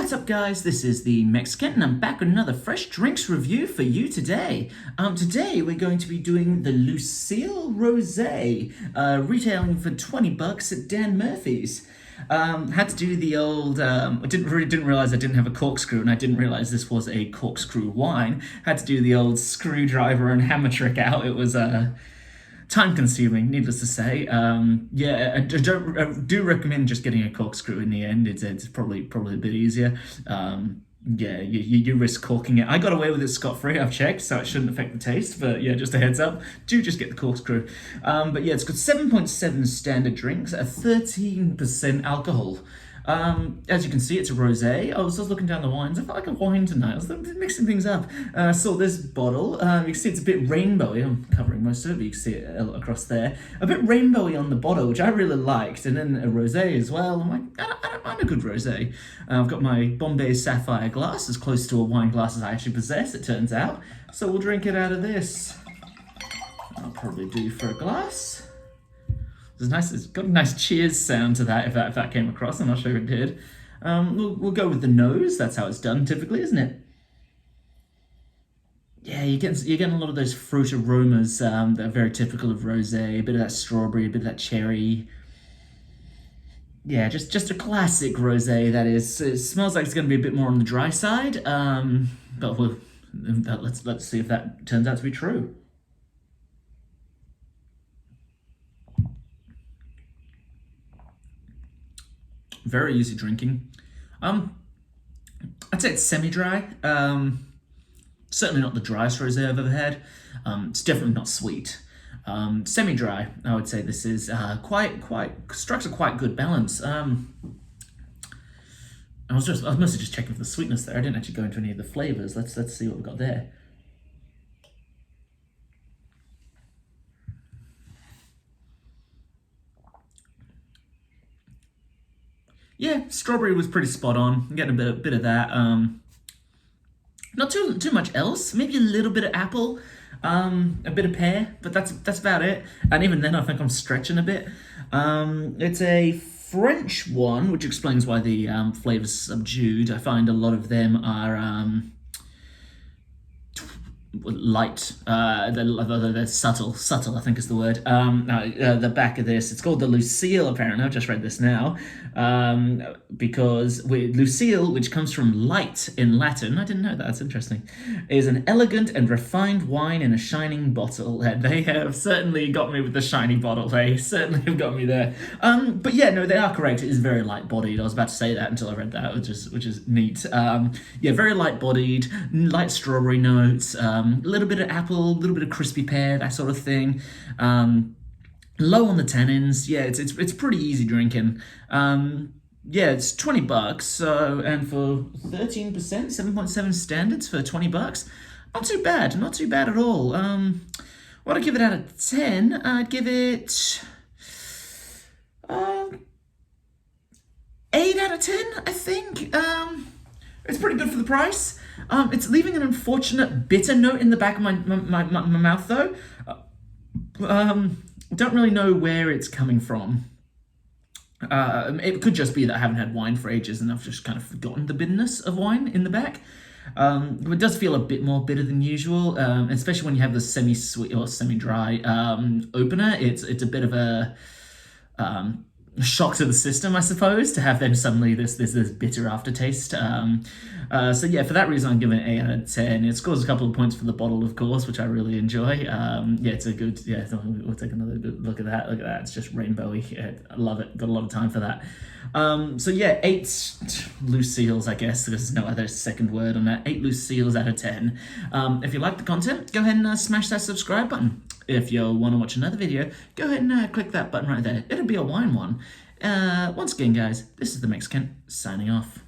What's up guys, this is the Mexikent and I'm back with another fresh drinks review for you today. Today we're going to be doing the Lucile Rose, retailing for 20 bucks at Dan Murphy's. Had to do the old, I didn't realize I didn't have a corkscrew and I didn't realize this was a corkscrew wine. Had to do the old screwdriver and hammer trick out. It was, time consuming, needless to say. I do recommend just getting a corkscrew in the end. It's probably a bit easier. You risk corking it. I got away with it scot-free, I've checked, so it shouldn't affect the taste, but yeah, just a heads up, do just get the corkscrew. But yeah, it's got 7.7 standard drinks, a 13% alcohol. As you can see, it's a rosé. I was just looking down the wines. I felt like a wine tonight. I was mixing things up. I saw this bottle. You can see it's a bit rainbowy. I'm covering most of it, but you can see it across there. A bit rainbowy on the bottle, which I really liked. And then a rosé as well. I'm like, I don't mind a good rosé. I've got my Bombay Sapphire glass, as close to a wine glass as I actually possess, it turns out. So we'll drink it out of this. I'll probably do for a glass. It's got a nice cheers sound to that, if that came across. I'm not sure it did. We'll go with the nose. That's how it's done typically, isn't it? Yeah, you're getting a lot of those fruit aromas that are very typical of rosé. A bit of that strawberry, a bit of that cherry. Yeah, just a classic rosé. That is. It smells like it's going to be a bit more on the dry side. But let's see if that turns out to be true. Very easy drinking. I'd say it's semi-dry. Certainly not the driest rosé I've ever had. It's definitely not sweet. Semi-dry, I would say this is strikes a quite good balance. I was mostly just checking for the sweetness there. I didn't actually go into any of the flavors. Let's see what we've got there. Yeah, strawberry was pretty spot on. I'm getting a bit of that. Not too much else. Maybe a little bit of apple, a bit of pear, but that's about it. And even then, I think I'm stretching a bit. It's a French one, which explains why the flavor's subdued. I find a lot of them are light, they're subtle I think is the word. The back of this, it's called the Lucile, apparently. I've just read this now, because Lucile, which comes from light in Latin, I didn't know that, that's interesting, is an elegant and refined wine in a shining bottle. And they have certainly got me with the shiny bottle. They certainly have got me there. But yeah, no, they are correct. It is very light-bodied. I was about to say that until I read that, which is neat. Yeah, very light-bodied, light strawberry notes, a little bit of apple, a little bit of crispy pear, that sort of thing. Low on the tannins. Yeah, it's pretty easy drinking. Yeah, it's 20 bucks. So, and for 13%, 7.7 standards for 20 bucks, not too bad at all. What I'd give it out of 10, I'd give it 8 out of 10, I think. It's pretty good for the price. It's leaving an unfortunate bitter note in the back of my mouth, though. Don't really know where it's coming from. It could just be that I haven't had wine for ages and I've just kind of forgotten the bitterness of wine in the back. It does feel a bit more bitter than usual, especially when you have the semi-sweet or semi-dry opener. It's a bit of a shock to the system, I suppose, to have then suddenly this bitter aftertaste. So yeah, for that reason, I'm giving it 8 out of 10. It scores a couple of points for the bottle, of course, which I really enjoy. Yeah, it's a good, yeah, we'll take another good look at that. Look at that, it's just rainbowy. Yeah, I love it, got a lot of time for that. So yeah, 8 Luciles, I guess, there's no other second word on that. 8 Luciles out of 10. If you like the content, go ahead and smash that subscribe button. If you want to watch another video, go ahead and click that button right there. It'll be a wine one. Once again, guys, this is the Mexikent signing off.